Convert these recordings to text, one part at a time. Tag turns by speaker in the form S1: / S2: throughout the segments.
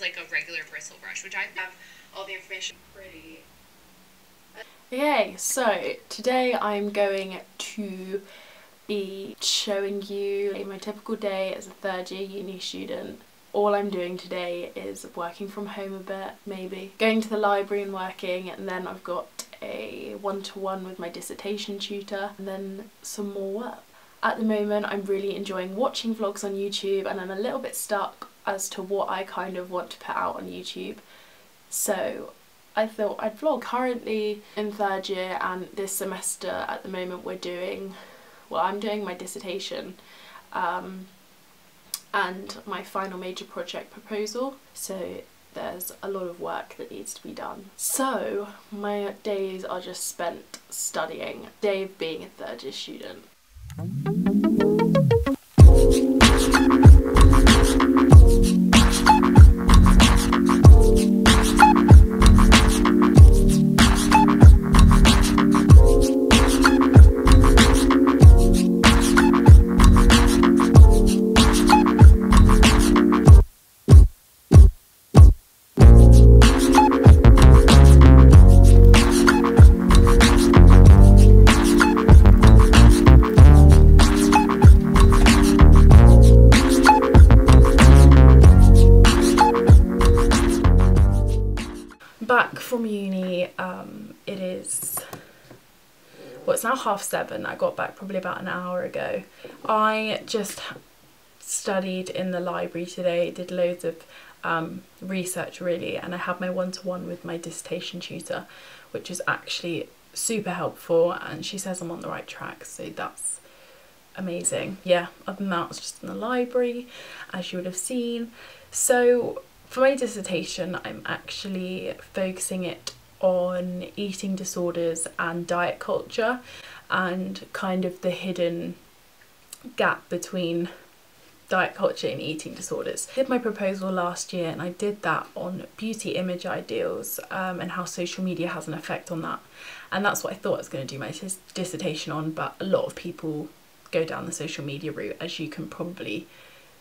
S1: like a regular bristle brush, which I have all the information pretty.
S2: Okay, so today I'm going to be showing you my typical day as a third year uni student. All I'm doing today is working from home a bit, maybe going to the library and working, and then I've got a one-to-one with my dissertation tutor, and then some more work. At the moment I'm really enjoying watching vlogs on YouTube, and I'm a little bit stuck as to what I kind of want to put out on YouTube, so I thought I'd vlog. Currently in third year, and this semester at the moment I'm doing my dissertation and my final major project proposal, so there's a lot of work that needs to be done. So my days are just spent studying, day of being a third year student. Back from uni, it is, well, it's now 7:30. I got back probably about an hour ago. I just studied in the library today, did loads of research really, and I had my one-to-one with my dissertation tutor, which is actually super helpful, and she says I'm on the right track, so that's amazing. Yeah, other than that, I was just in the library, as you would have seen. So for my dissertation, I'm actually focusing it on eating disorders and diet culture, and kind of the hidden gap between diet culture and eating disorders. I did my proposal last year, and I did that on beauty image ideals and how social media has an effect on that. And that's what I thought I was going to do my dissertation on, but a lot of people go down the social media route, as you can probably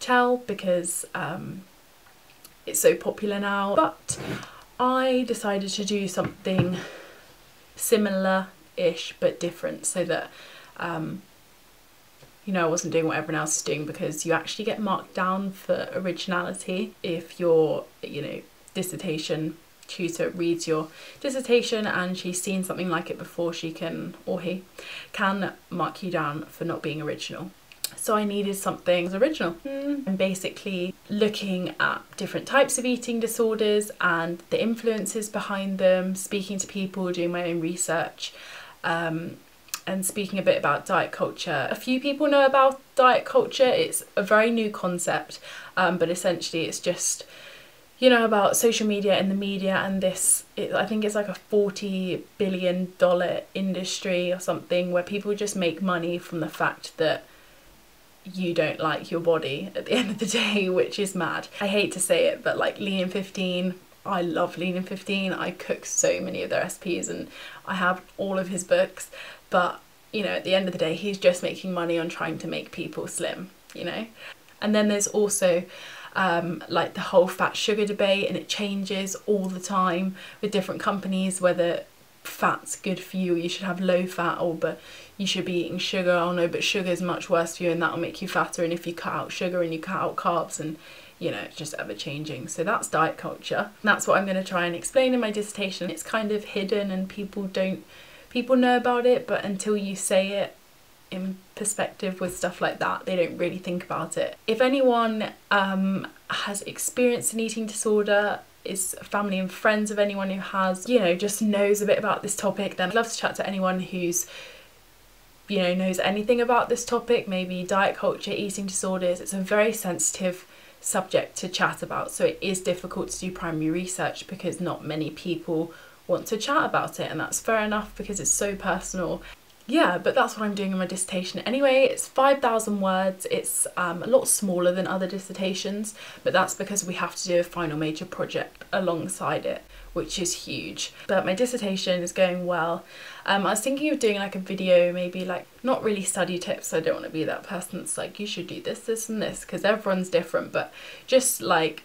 S2: tell, because it's so popular now. But I decided to do something similar-ish but different, so that you know, I wasn't doing what everyone else is doing, because you actually get marked down for originality if your, you know, dissertation tutor reads your dissertation and she's seen something like it before, she can, or he can, mark you down for not being original. So I needed something original. I'm basically looking at different types of eating disorders and the influences behind them, speaking to people, doing my own research, and speaking a bit about diet culture. A few people know about diet culture. It's a very new concept, but essentially it's just, you know, about social media and the media, and this, I think it's like a $40 billion industry or something, where people just make money from the fact that you don't like your body at the end of the day, which is mad. I hate to say it, but like Lean in 15, I love Lean in 15. I cook so many of their recipes and I have all of his books, but you know, at the end of the day, he's just making money on trying to make people slim, you know. And then there's also like the whole fat sugar debate, and it changes all the time with different companies, whether fat's good for you, you should have low fat, or but you should be eating sugar. Oh no, but sugar is much worse for you and that'll make you fatter, and if you cut out sugar and you cut out carbs, and you know, it's just ever changing. So that's diet culture. And that's what I'm going to try and explain in my dissertation. It's kind of hidden and people know about it, but until you say it in perspective with stuff like that, they don't really think about it. If anyone has experienced an eating disorder, is family and friends of anyone who has, you know, just knows a bit about this topic, then I'd love to chat to anyone who's, you know, knows anything about this topic, maybe diet culture, eating disorders. It's a very sensitive subject to chat about, so it is difficult to do primary research because not many people want to chat about it, and that's fair enough because it's so personal. Yeah, but that's what I'm doing in my dissertation anyway. It's 5,000 words. It's a lot smaller than other dissertations, but that's because we have to do a final major project alongside it, which is huge. But my dissertation is going well. I was thinking of doing like a video, maybe like not really study tips. I don't want to be that person that's like, you should do this, this and this, because everyone's different, but just like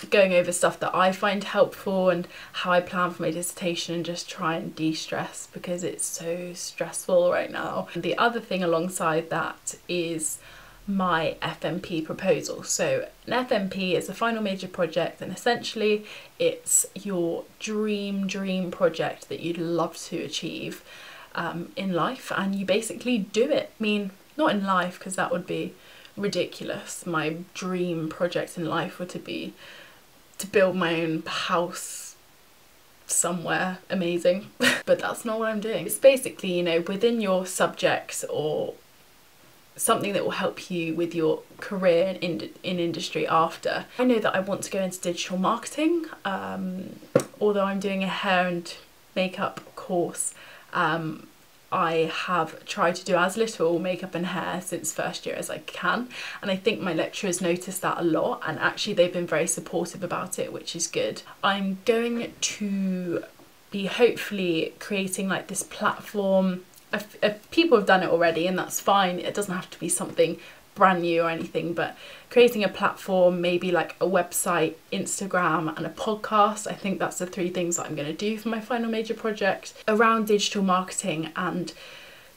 S2: going over stuff that I find helpful and how I plan for my dissertation, and just try and de-stress because it's so stressful right now. And the other thing alongside that is my FMP proposal. So an FMP is a final major project, and essentially it's your dream project that you'd love to achieve in life, and you basically do it. I mean, not in life because that would be ridiculous. My dream project in life would be to build my own house somewhere amazing, but that's not what I'm doing. It's basically, you know, within your subjects or something that will help you with your career in industry after. I know that I want to go into digital marketing, although I'm doing a hair and makeup course. I have tried to do as little makeup and hair since first year as I can, and I think my lecturers noticed that a lot, and actually they've been very supportive about it, which is good. I'm going to be hopefully creating like this platform. People have done it already and that's fine, it doesn't have to be something brand new or anything, but creating a platform, maybe like a website, Instagram and a podcast. I think that's the 3 things that I'm going to do for my final major project around digital marketing, and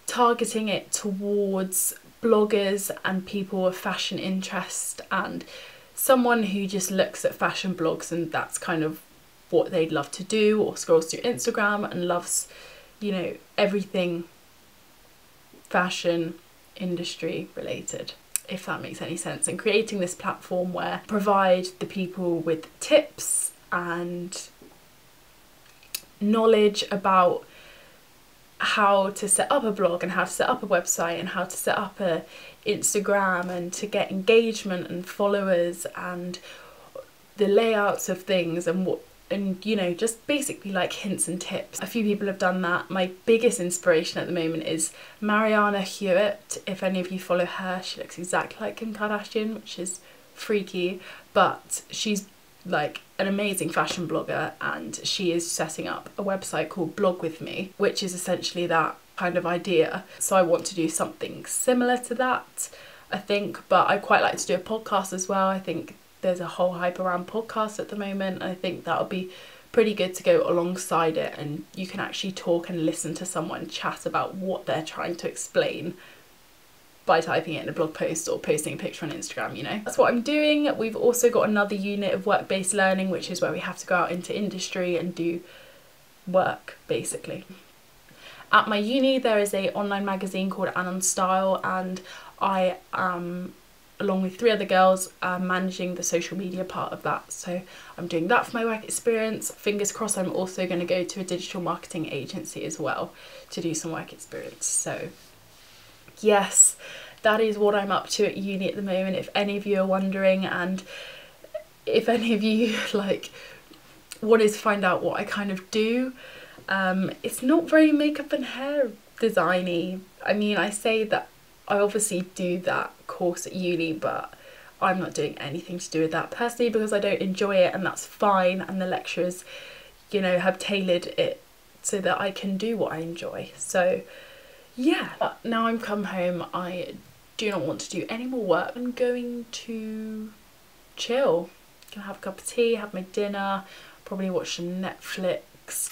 S2: targeting it towards bloggers and people of fashion interest, and someone who just looks at fashion blogs and that's kind of what they'd love to do, or scrolls through Instagram and loves, you know, everything fashion industry related, if that makes any sense. And creating this platform where I provide the people with tips and knowledge about how to set up a blog and how to set up a website and how to set up a Instagram and to get engagement and followers and the layouts of things and what, and you know, just basically like hints and tips. A few people have done that. My biggest inspiration at the moment is Mariana Hewitt. If any of you follow her, she looks exactly like Kim Kardashian, which is freaky, but she's like an amazing fashion blogger, and she is setting up a website called Blog With Me, which is essentially that kind of idea. So I want to do something similar to that, I think, but I quite like to do a podcast as well. I think there's a whole hype around podcasts at the moment, and I think that'll be pretty good to go alongside it, and you can actually talk and listen to someone chat about what they're trying to explain by typing it in a blog post or posting a picture on Instagram, you know. That's what I'm doing. We've also got another unit of work-based learning, which is where we have to go out into industry and do work, basically. At my uni there is a online magazine called Anon Style, and I am, along with 3 other girls, managing the social media part of that. So I'm doing that for my work experience. Fingers crossed I'm also going to go to a digital marketing agency as well to do some work experience. So yes, that is what I'm up to at uni at the moment, if any of you are wondering, and if any of you like wanted to find out what I kind of do. It's not very makeup and hair designy. I mean, I say that I obviously do that course at uni, but I'm not doing anything to do with that personally because I don't enjoy it, and that's fine, and the lecturers, you know, have tailored it so that I can do what I enjoy. So yeah, but now I'm come home, I do not want to do any more work. I'm going to chill, gonna have a cup of tea, have my dinner, probably watch some Netflix.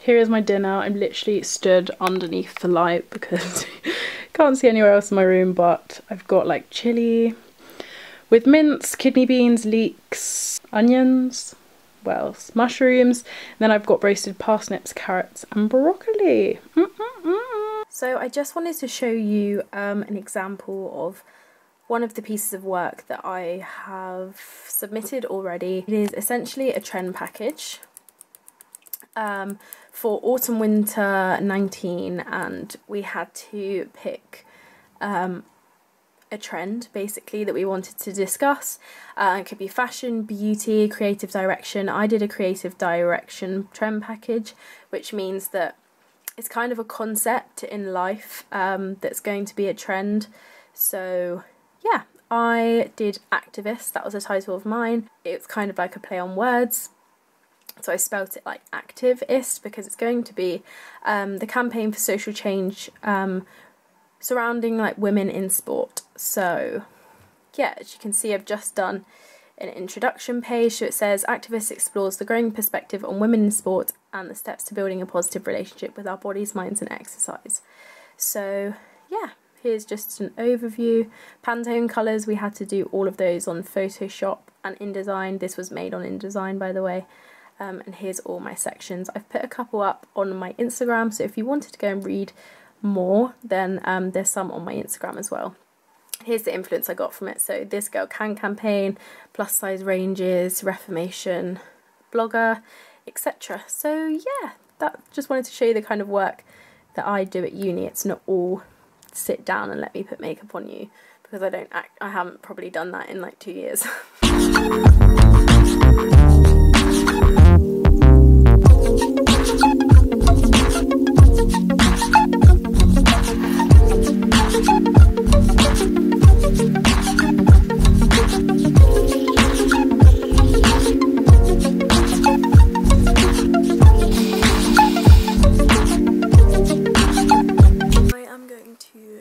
S2: Here is my dinner. I'm literally stood underneath the light because can't see anywhere else in my room, but I've got like chilli with mince, kidney beans, leeks, onions, what else? Mushrooms, and then I've got roasted parsnips, carrots and broccoli. So I just wanted to show you an example of one of the pieces of work that I have submitted already. It is essentially a trend package. for autumn winter 19, and we had to pick a trend basically that we wanted to discuss. It could be fashion, beauty, creative direction. I did a creative direction trend package, which means that it's kind of a concept in life that's going to be a trend. So yeah, I did activist, that was the title of mine. It's kind of like a play on words, so I spelt it like activist, because it's going to be the campaign for social change surrounding like women in sport. So yeah, as you can see, I've just done an introduction page. So it says activist explores the growing perspective on women in sport and the steps to building a positive relationship with our bodies, minds and exercise. So yeah, here's just an overview. Pantone colours, we had to do all of those on Photoshop and InDesign. This was made on InDesign, by the way. And here's all my sections. I've put a couple up on my Instagram, so if you wanted to go and read more, then there's some on my Instagram as well. Here's the influence I got from it. So This Girl Can campaign, plus size ranges, Reformation, blogger, etc. So yeah, that just wanted to show you the kind of work that I do at uni. It's not all sit down and let me put makeup on you, because I haven't probably done that in like 2 years.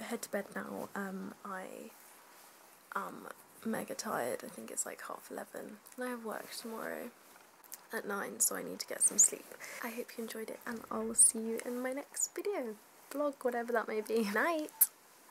S2: Head to bed now. I am mega tired. I think it's like 11:30 and I have work tomorrow at 9, so I need to get some sleep. I hope you enjoyed it, and I will see you in my next video, vlog, whatever that may be. Night!